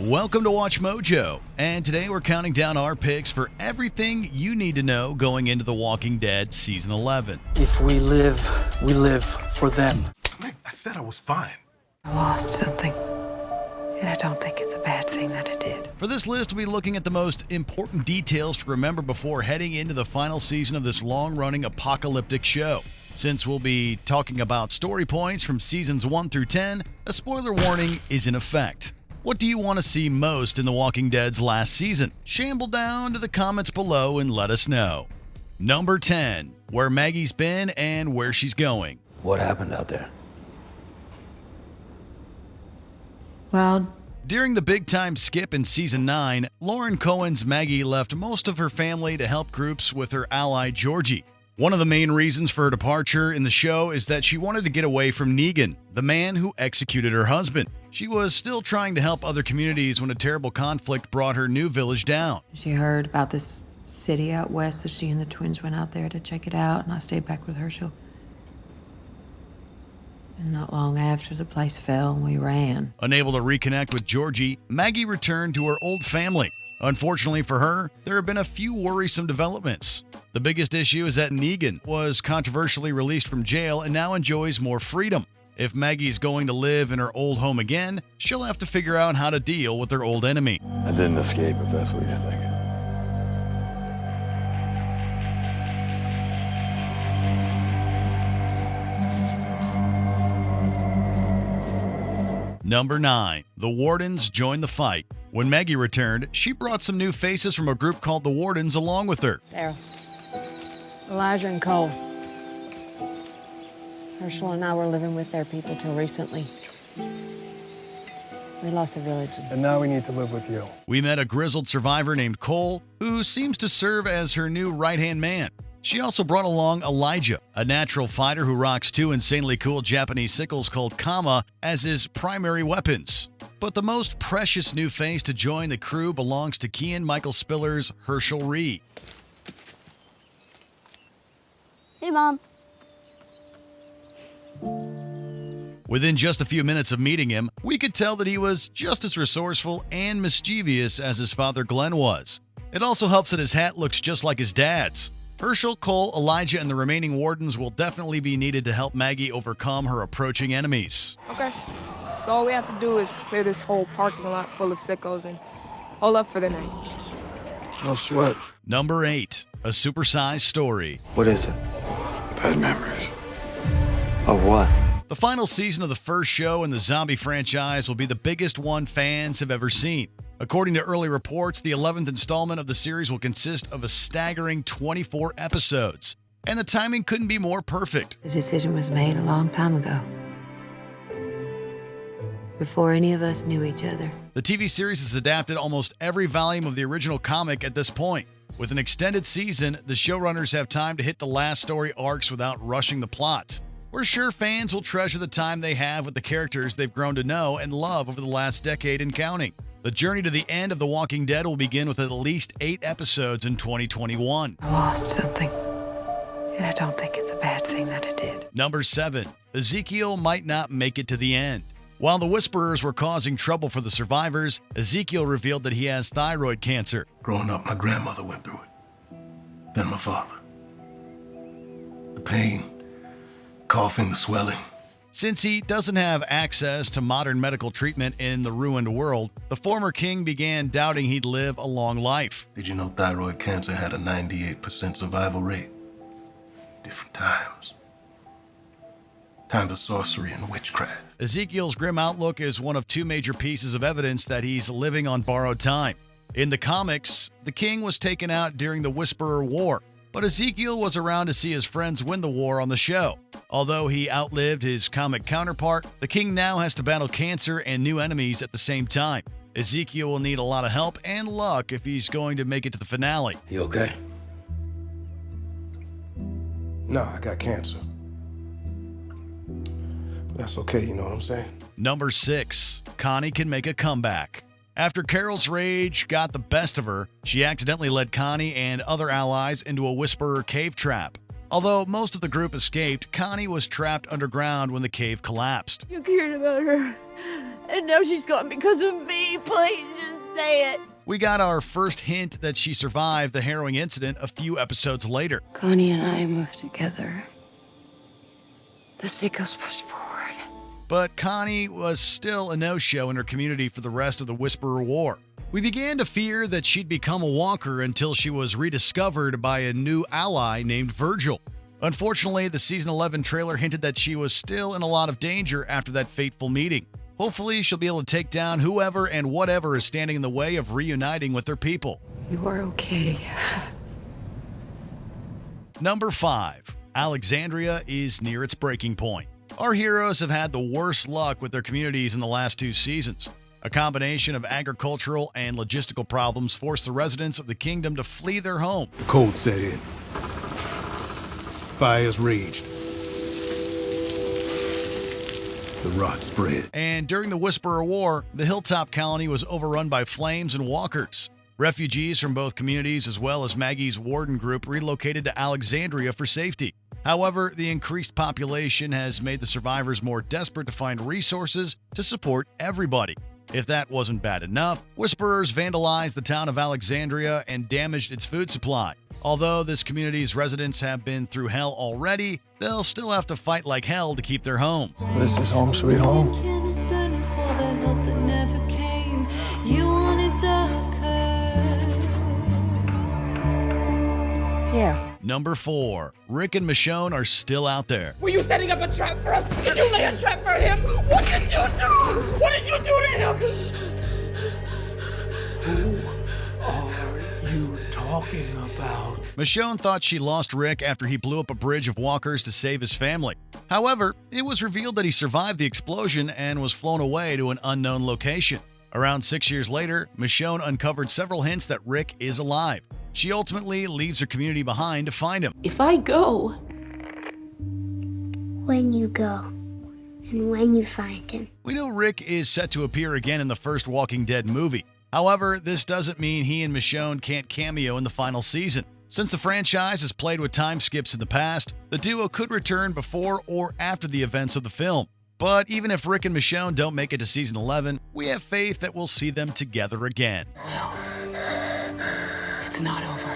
Welcome to Watch Mojo, and today we're counting down our picks for everything you need to know going into The Walking Dead Season 11. If we live for them. I said I was fine. I lost something, and I don't think it's a bad thing that I did. For this list, we'll be looking at the most important details to remember before heading into the final season of this long-running apocalyptic show. Since we'll be talking about story points from Seasons 1 through 10, a spoiler warning is in effect. What do you want to see most in The Walking Dead's last season? Shamble down to the comments below and let us know. Number 10, where Maggie's been and where she's going. What happened out there? Well, During the big-time skip in Season 9, Lauren Cohen's Maggie left most of her family to help groups with her ally Georgie. One of the main reasons for her departure in the show is that she wanted to get away from Negan, the man who executed her husband. She was still trying to help other communities when a terrible conflict brought her new village down. she heard about this city out west, so she and the twins went out there to check it out, and I stayed back with Herschel. And not long after, the place fell and we ran. Unable to reconnect with Georgie, Maggie returned to her old family. Unfortunately for her, there have been a few worrisome developments. The biggest issue is that Negan was controversially released from jail and now enjoys more freedom. If Maggie's going to live in her old home again, she'll have to figure out how to deal with her old enemy. I didn't escape, if that's what you're thinking. Number 9. The Wardens joined the fight. When Maggie returned, she brought some new faces from a group called the Wardens along with her. There. Elijah and Cole. Herschel and I were living with their people till recently. We lost the village. And now we need to live with you. We met a grizzled survivor named Cole, who seems to serve as her new right-hand man. She also brought along Elijah, a natural fighter who rocks two insanely cool Japanese sickles called kama as his primary weapons. But the most precious new face to join the crew belongs to Kean Michael Spiller's Herschel Reed. Hey, Mom. Within just a few minutes of meeting him, we could tell that he was just as resourceful and mischievous as his father Glenn was. It also helps that his hat looks just like his dad's. Herschel, Cole, Elijah, and the remaining Wardens will definitely be needed to help Maggie overcome her approaching enemies. Okay. So all we have to do is clear this whole parking lot full of sickos and hold up for the night. No sweat. Number 8, a supersized story. What is it? Bad memories. Of what? The final season of the first show in the zombie franchise will be the biggest one fans have ever seen. According to early reports, the 11th installment of the series will consist of a staggering 24 episodes. And the timing couldn't be more perfect. The decision was made a long time ago. Before any of us knew each other. The TV series has adapted almost every volume of the original comic at this point. With an extended season, the showrunners have time to hit the last story arcs without rushing the plots. We're sure fans will treasure the time they have with the characters they've grown to know and love over the last decade and counting. The journey to the end of The Walking Dead will begin with at least 8 episodes in 2021. I lost something, and I don't think it's a bad thing that I did. Number 7. Ezekiel might not make it to the end. While the Whisperers were causing trouble for the survivors, Ezekiel revealed that he has thyroid cancer. Growing up, my grandmother went through it. Then my father. The pain, coughing, the swelling. Since he doesn't have access to modern medical treatment in the ruined world, the former king began doubting he'd live a long life. Did you know thyroid cancer had a 98% survival rate? Different times. Times of sorcery and witchcraft. Ezekiel's grim outlook is one of 2 major pieces of evidence that he's living on borrowed time. In the comics, the king was taken out during the Whisperer War, but Ezekiel was around to see his friends win the war on the show. Although he outlived his comic counterpart, the king now has to battle cancer and new enemies at the same time. Ezekiel will need a lot of help and luck if he's going to make it to the finale. You okay? No, I got cancer. That's okay, you know what I'm saying? Number 6, Connie can make a comeback. After Carol's rage got the best of her, she accidentally led Connie and other allies into a Whisperer cave trap. Although most of the group escaped, Connie was trapped underground when the cave collapsed. You cared about her, And now she's gone because of me. Please just say it. We got our first hint that she survived the harrowing incident a few episodes later. Connie and I moved together. The sickos pushed forward. But Connie was still a no-show in her community for the rest of the Whisperer War. We began to fear that she'd become a walker until she was rediscovered by a new ally named Virgil. Unfortunately, the season 11 trailer hinted that she was still in a lot of danger after that fateful meeting. Hopefully, she'll be able to take down whoever and whatever is standing in the way of reuniting with their people. You are okay. Number 5. Alexandria is near its breaking point. Our heroes have had the worst luck with their communities in the last 2 seasons. A combination of agricultural and logistical problems forced the residents of the kingdom to flee their home. The cold set in. Fires raged. The rot spread. And during the Whisperer War, the Hilltop Colony was overrun by flames and walkers. Refugees from both communities, as well as Maggie's warden group, relocated to Alexandria for safety. However, the increased population has made the survivors more desperate to find resources to support everybody. If that wasn't bad enough, Whisperers vandalized the town of Alexandria and damaged its food supply. Although this community's residents have been through hell already, they'll still have to fight like hell to keep their home. This is home sweet home. Yeah. Number 4. Rick and Michonne are still out there. Were you setting up a trap for us? Did you lay a trap for him? What did you do? What did you do to him? Who are you talking about? Michonne thought she lost Rick after he blew up a bridge of walkers to save his family. However, it was revealed that he survived the explosion and was flown away to an unknown location. Around 6 years later, Michonne uncovered several hints that Rick is alive. She ultimately leaves her community behind to find him. If I go, When you go, and when you find him. We know Rick is set to appear again in the first Walking Dead movie. However, this doesn't mean he and Michonne can't cameo in the final season. Since the franchise has played with time skips in the past, the duo could return before or after the events of the film. But even if Rick and Michonne don't make it to season 11, we have faith that we'll see them together again. it's not over.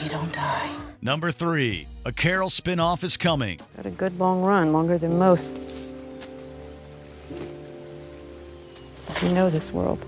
We don't die. Number 3. A Caryl spinoff is coming. Got a good long run, longer than most. You know this world.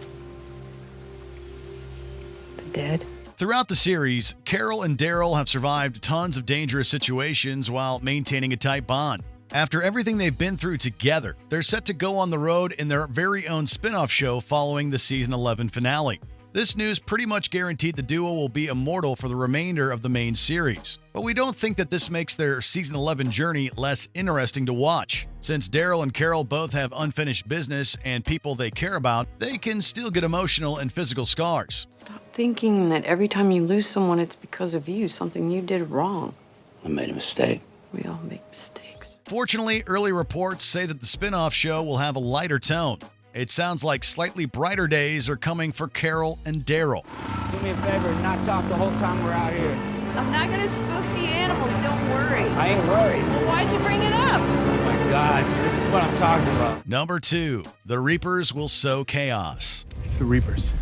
The dead. Throughout the series, Caryl and Daryl have survived tons of dangerous situations while maintaining a tight bond. After everything they've been through together, they're set to go on the road in their very own spin-off show following the season 11 finale. This news pretty much guaranteed the duo will be immortal for the remainder of the main series. But we don't think that this makes their season 11 journey less interesting to watch. Since Daryl and Caryl both have unfinished business and people they care about, they can still get emotional and physical scars. Stop thinking that every time you lose someone, it's because of you, something you did wrong. I made a mistake. We all make mistakes. Fortunately, early reports say that the spin-off show will have a lighter tone. It sounds like slightly brighter days are coming for Caryl and Daryl. Do me a favor and not talk the whole time we're out here. I'm not gonna spook the animals, don't worry. I ain't worried. Well, why'd you bring it up? Oh my God, this is what I'm talking about. Number 2. The Reapers will sow chaos. It's the Reapers.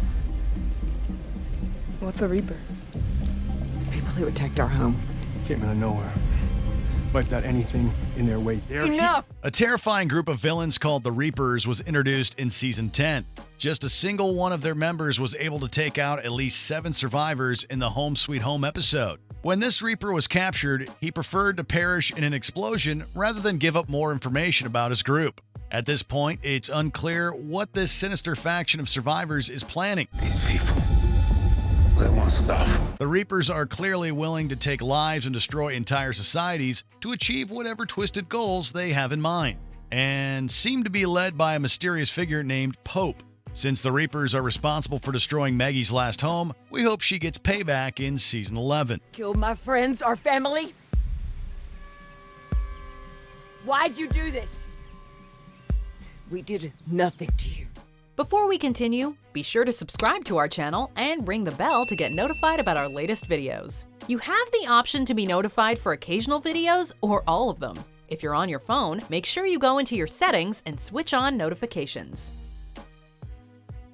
What's a Reaper? People who attacked our home. Came out of nowhere. Wiped out anything in their way. Enough! A terrifying group of villains called the Reapers was introduced in Season 10. Just a single one of their members was able to take out at least 7 survivors in the Home Sweet Home episode. When this Reaper was captured, he preferred to perish in an explosion rather than give up more information about his group. At this point, it's unclear what this sinister faction of survivors is planning. These people, they want stuff. The Reapers are clearly willing to take lives and destroy entire societies to achieve whatever twisted goals they have in mind, and seem to be led by a mysterious figure named Pope. Since the Reapers are responsible for destroying Maggie's last home, we hope she gets payback in Season 11. Killed my friends, our family? Why'd you do this? We did nothing to you. Before we continue, be sure to subscribe to our channel and ring the bell to get notified about our latest videos. You have the option to be notified for occasional videos or all of them. If you're on your phone, make sure you go into your settings and switch on notifications.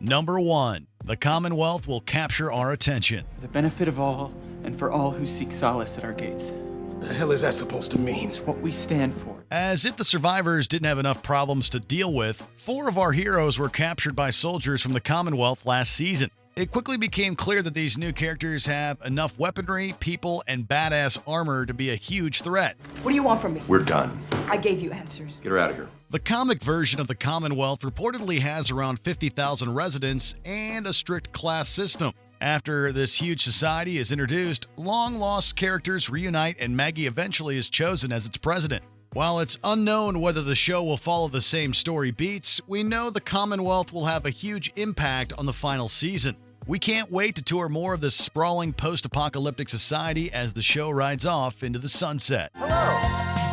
Number 1. The Commonwealth will capture our attention. For the benefit of all, and for all who seek solace at our gates. The hell is that supposed to mean? It's what we stand for. As if the survivors didn't have enough problems to deal with, 4 of our heroes were captured by soldiers from the Commonwealth last season. It quickly became clear that these new characters have enough weaponry, people, and badass armor to be a huge threat. What do you want from me? We're done. I gave you answers. Get her out of here. The comic version of the Commonwealth reportedly has around 50,000 residents and a strict class system. After this huge society is introduced, long-lost characters reunite and Maggie eventually is chosen as its president. While it's unknown whether the show will follow the same story beats, we know the Commonwealth will have a huge impact on the final season. We can't wait to tour more of this sprawling post-apocalyptic society as the show rides off into the sunset. Hello,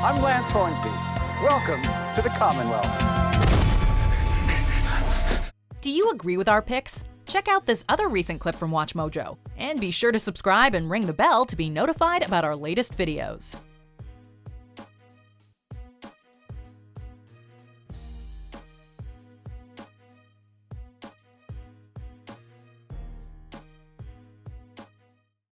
I'm Lance Hornsby. Welcome to the Commonwealth. Do you agree with our picks? Check out this other recent clip from WatchMojo. And be sure to subscribe and ring the bell to be notified about our latest videos.